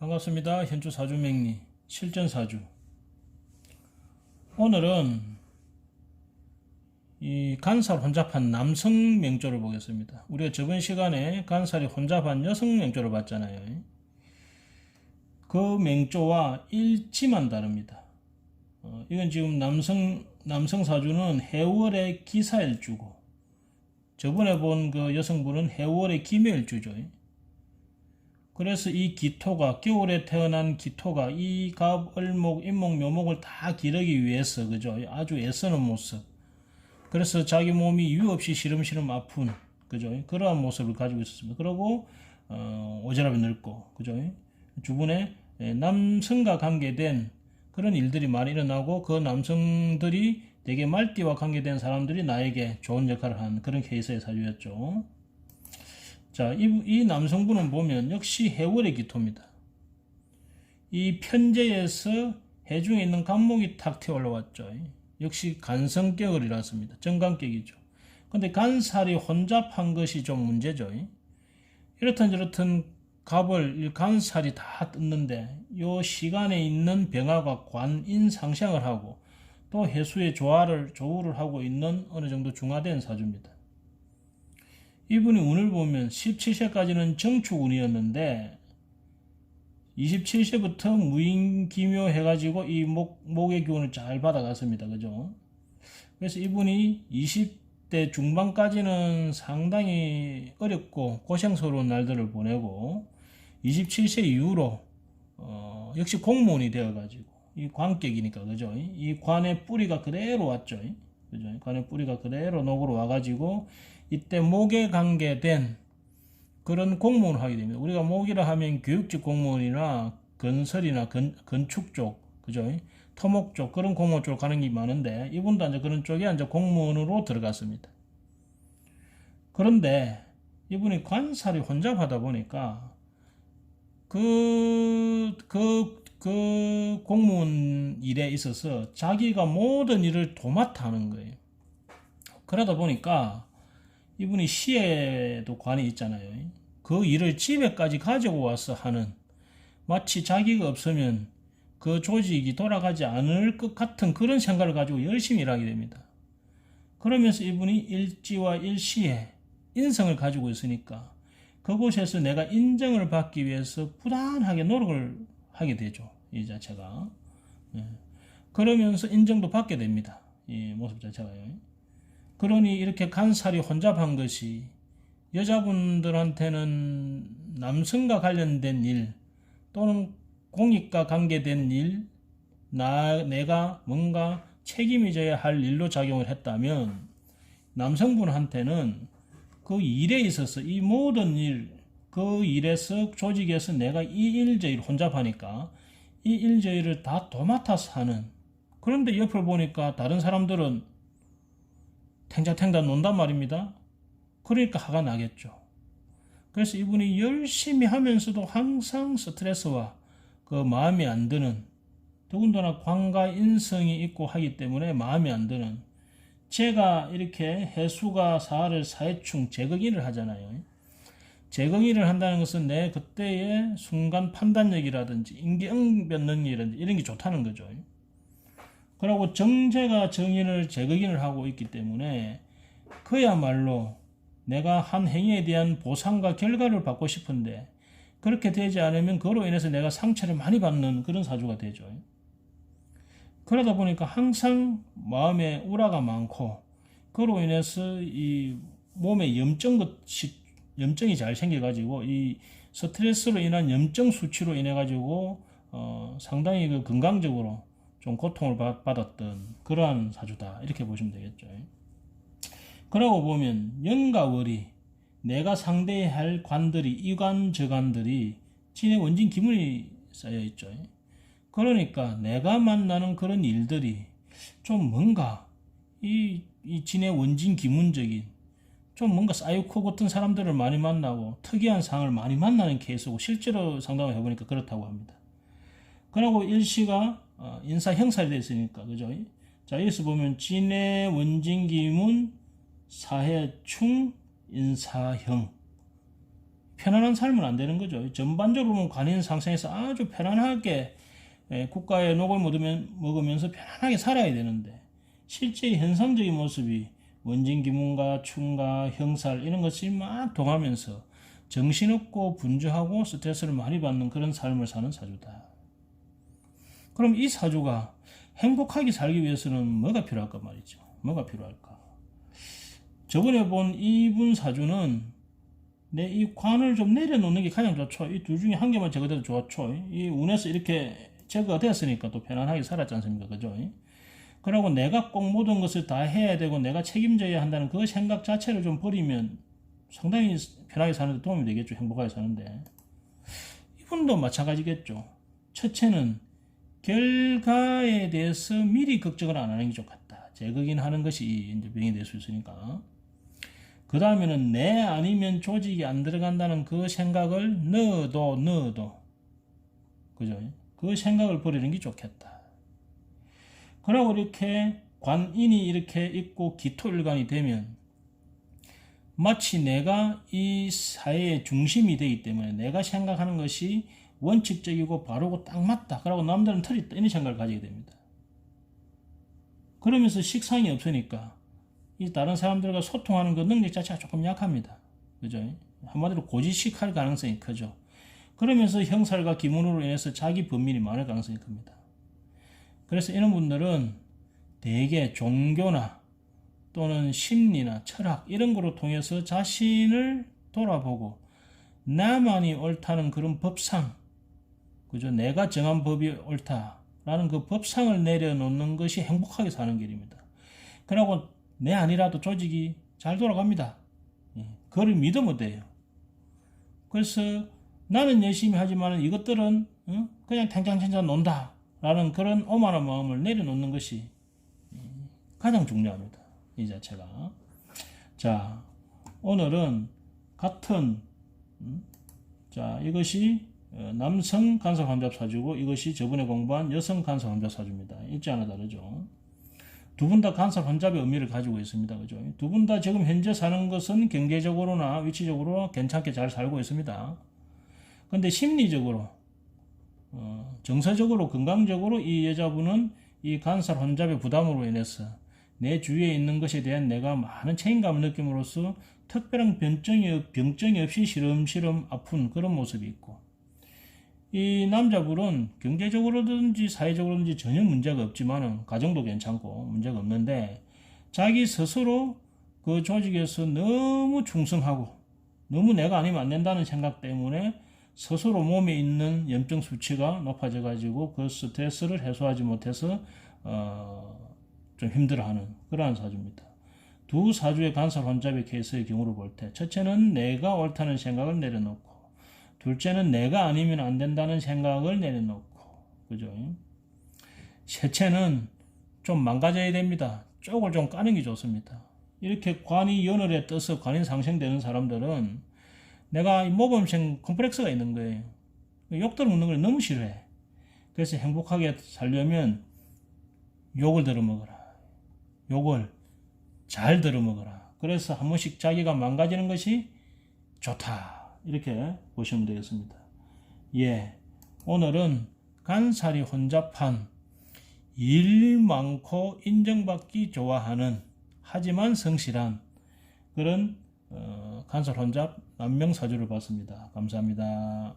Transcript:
반갑습니다. 현주 사주맹리 실전사주. 오늘은 이 간살 혼잡한 남성 명조를 보겠습니다. 우리가 저번 시간에 간살이 혼잡한 여성 명조를 봤잖아요. 그 명조와 일지만 다릅니다. 이건 지금 남성 사주는 해월의 기사일주고, 저번에 본 그 여성분은 해월의 기묘일주죠. 그래서 이 기토가, 겨울에 태어난 기토가 이 갑, 을목, 임목, 묘목을 다 기르기 위해서, 그죠? 아주 애쓰는 모습. 그래서 자기 몸이 이유 없이 시름시름 아픈, 그죠? 그러한 모습을 가지고 있었습니다. 그리고, 오지랖이 늙고, 그죠? 주변에 남성과 관계된 그런 일들이 많이 일어나고, 그 남성들이 되게 말띠와 관계된 사람들이 나에게 좋은 역할을 한 그런 케이스의 사주였죠. 자, 이 남성분은 보면 역시 해월의 기토입니다. 이 편제에서 해중에 있는 간목이 탁 튀어 올라왔죠. 역시 간성격을 이뤘습니다. 정간격이죠. 근데 간살이 혼잡한 것이 좀 문제죠. 이렇든 저렇든 갑을 간살이 다 뜯는데 요 시간에 있는 병화가 관인 상생을 하고 또 해수의 조우를 하고 있는 어느 정도 중화된 사주입니다. 이분이 운을 보면 17세까지는 정축운이었는데 27세부터 무인기묘 해가지고 이 목의 기운을 잘 받아갔습니다. 그죠? 그래서 이분이 20대 중반까지는 상당히 어렵고 고생스러운 날들을 보내고 27세 이후로 역시 공무원이 되어가지고 이 관격이니까, 그죠? 이 관의 뿌리가 그대로 왔죠. 그죠? 관의 뿌리가 그대로 녹으로 와가지고 이때 목에 관계된 그런 공무원을 하게 됩니다. 우리가 목이라 하면 교육직 공무원이나 건설이나 건축 쪽, 그죠? 토목 쪽, 그런 공무원 쪽으로 가는 게 많은데, 이분도 이제 그런 쪽에 이제 공무원으로 들어갔습니다. 그런데 이분이 관살이 혼잡하다 보니까 그 공무원 일에 있어서 자기가 모든 일을 도맡아 하는 거예요. 그러다 보니까 이분이 시에도 관이 있잖아요. 그 일을 집에까지 가지고 와서 하는, 마치 자기가 없으면 그 조직이 돌아가지 않을 것 같은 그런 생각을 가지고 열심히 일하게 됩니다. 그러면서 이분이 일지와 일시에 인성을 가지고 있으니까 그곳에서 내가 인정을 받기 위해서 부단하게 노력을 하게 되죠. 이 자체가. 그러면서 인정도 받게 됩니다. 이 모습 자체가요. 그러니 이렇게 간살이 혼잡한 것이 여자분들한테는 남성과 관련된 일 또는 공익과 관계된 일, 내가 뭔가 책임이 져야 할 일로 작용을 했다면, 남성분한테는 그 일에 있어서 이 모든 일, 그 일에서 조직에서 내가 이 일저일 혼잡하니까 이 일저일을 다 도맡아서 하는, 그런데 옆을 보니까 다른 사람들은 탱자탱자 논단 말입니다. 그러니까 화가 나겠죠. 그래서 이분이 열심히 하면서도 항상 스트레스와 그 마음에 안 드는, 더군다나 관과 인성이 있고 하기 때문에 마음에 안 드는, 제가 이렇게 해수가 사를 사해충 제거기를 하잖아요. 제거기를 한다는 것은 내 그때의 순간 판단력이라든지 인기응변 능력이라든지 이런 게 좋다는 거죠. 그리고 정제가 정인을 제거인을 하고 있기 때문에 그야말로 내가 한 행위에 대한 보상과 결과를 받고 싶은데 그렇게 되지 않으면 그로 인해서 내가 상처를 많이 받는 그런 사주가 되죠. 그러다 보니까 항상 마음에 우라가 많고 그로 인해서 이 몸에 염증이 잘 생겨가지고 이 스트레스로 인한 염증 수치로 인해 가지고 상당히 그 건강적으로 좀 고통을 받았던 그러한 사주다, 이렇게 보시면 되겠죠. 그러고 보면 연과 월이 내가 상대해야 할 관들이, 이관 저관들이 진의 원진 기문이 쌓여 있죠. 그러니까 내가 만나는 그런 일들이 좀 뭔가 이 진의 원진 기문적인 좀 뭔가 사이코 같은 사람들을 많이 만나고 특이한 상을 많이 만나는 케이스고, 실제로 상담을 해보니까 그렇다고 합니다. 그리고 일시가 인사 형살이 되어 있으니까, 그죠? 자, 여기서 보면 진의 원진기문 사해충 인사형 편안한 삶은 안 되는 거죠. 전반적으로 보면 관인 상생에서 아주 편안하게 국가의 녹을 먹으면서 편안하게 살아야 되는데 실제 현상적인 모습이 원진기문과 충과 형살 이런 것이 막 동하면서 정신없고 분주하고 스트레스를 많이 받는 그런 삶을 사는 사주다. 그럼 이 사주가 행복하게 살기 위해서는 뭐가 필요할까 말이죠. 뭐가 필요할까? 저번에 본 이분 사주는 내 이 관을 좀 내려놓는 게 가장 좋죠. 이 둘 중에 한 개만 제거돼도 좋죠. 이 운에서 이렇게 제거가 됐으니까 또 편안하게 살았지 않습니까? 그죠? 그러고 내가 꼭 모든 것을 다 해야 되고 내가 책임져야 한다는 그 생각 자체를 좀 버리면 상당히 편하게 사는데 도움이 되겠죠. 행복하게 사는데. 이분도 마찬가지겠죠. 첫째는 결과에 대해서 미리 걱정을 안 하는 게 좋겠다. 재극인하는 것이 이제 병이 될 수 있으니까. 그 다음에는 내 아니면 조직이 안 들어간다는 그 생각을 넣어도 그죠? 그 생각을 버리는 게 좋겠다. 그러고 이렇게 관인이 이렇게 있고 기토일관이 되면 마치 내가 이 사회의 중심이 되기 때문에 내가 생각하는 것이 원칙적이고 바르고 딱 맞다. 그러고 남들은 틀렸다. 이런 생각을 가지게 됩니다. 그러면서 식상이 없으니까 이 다른 사람들과 소통하는 그 능력 자체가 조금 약합니다. 그죠? 한마디로 고지식할 가능성이 크죠. 그러면서 형살과 기문으로 인해서 자기 범민이 많을 가능성이 큽니다. 그래서 이런 분들은 대개 종교나 또는 심리나 철학 이런 거로 통해서 자신을 돌아보고 나만이 옳다는 그런 법상, 그죠? 내가 정한 법이 옳다라는 그 법상을 내려놓는 것이 행복하게 사는 길입니다. 그리고 내 아니라도 조직이 잘 돌아갑니다. 그걸 믿으면 돼요. 그래서 나는 열심히 하지만 이것들은 그냥 탱장탱장 논다 라는 그런 오만한 마음을 내려놓는 것이 가장 중요합니다. 이 자체가. 자, 오늘은 같은 자, 이것이 남성 간섭 환자 사주고 이것이 저번에 공부한 여성 간섭 환자 사주입니다. 일지 하나 다르죠. 두 분 다 간섭 환자의 의미를 가지고 있습니다. 그죠? 두 분 다 지금 현재 사는 것은 경제적으로나 위치적으로 괜찮게 잘 살고 있습니다. 근데 심리적으로 정서적으로 건강적으로 이 여자분은 이 간섭 환자의 부담으로 인해서 내 주위에 있는 것에 대한 내가 많은 책임감을 느낌으로써 특별한 병증이 없이 시름시름 아픈 그런 모습이 있고, 이 남자분은 경제적으로든지 사회적으로든지 전혀 문제가 없지만은 가정도 괜찮고 문제가 없는데 자기 스스로 그 조직에서 너무 충성하고 너무 내가 아니면 안 된다는 생각 때문에 스스로 몸에 있는 염증 수치가 높아져 가지고 그 스트레스를 해소하지 못해서 좀 힘들어하는 그러한 사주입니다. 두 사주의 간섭 환자의 케이스의 경우를 볼 때 첫째는 내가 옳다는 생각을 내려놓고 둘째는 내가 아니면 안 된다는 생각을 내려놓고 그죠? 셋째는 좀 망가져야 됩니다. 쪽을 좀 까는 게 좋습니다. 이렇게 관이 연월에 떠서 관이 상생되는 사람들은 내가 모범생 컴플렉스가 있는 거예요. 욕들 먹는 걸 너무 싫어해. 그래서 행복하게 살려면 욕을 들어먹어라. 욕을 잘 들어먹어라. 그래서 한 번씩 자기가 망가지는 것이 좋다. 이렇게 보시면 되겠습니다. 예, 오늘은 간살이 혼잡한 일 많고 인정받기 좋아하는 하지만 성실한 그런 간살 혼잡 남명사주를 봤습니다. 감사합니다.